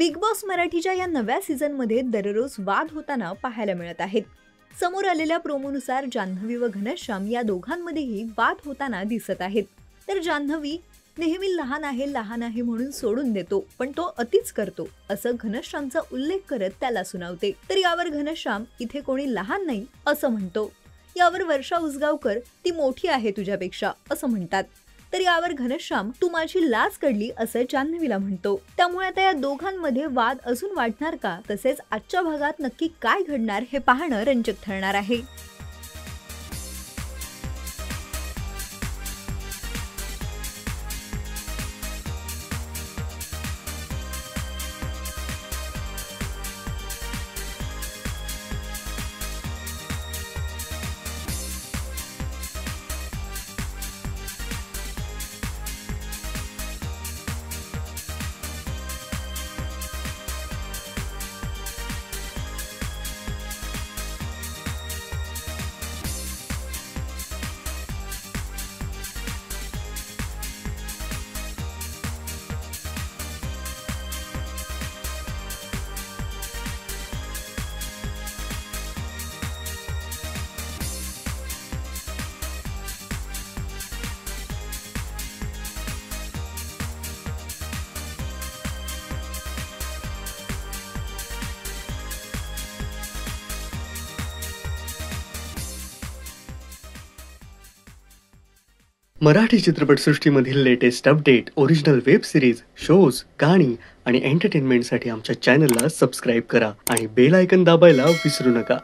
Big boss मराठीच्या या नव्या सीझनमध्ये दररोज वाद होताना पाहायला मिळत आहेत। समोर आलेल्या प्रोमोनुसार जान्हवी व घनश्याम या दोघांमध्येही वाद होताना दिसत आहेत। तर जान्हवी नेहमी लहान आहे म्हणून सोडून देतो, पण तो अतिच करतो असं घनश्यामचा उल्लेख करत त्याला सुनावते। तर यावर घनश्याम इथे कोणी लहान नाही असं म्हणतो। यावर वर्षा उसगावकर ती मोठी आहे तुझ्यापेक्षा असं म्हणतात। तर यावर घनश्याम तू माझी लाज काढली असं जान्हवीला म्हणतो। त्यामुळे आता या दोघांमध्ये वाद अजून वाढणार का, तसेच आजच्या भागात नक्की काय घडणार हे पाहणं रंजक ठरणार आहे। मराठी चित्रपटसृष्टीमधील latest update, original web series, shows, गाणी आणि एंटरटेनमेंटसाठी आमच्या चॅनलला सबस्क्राईब करा आणि बेल आयकॉन दाबायला विसरू नका।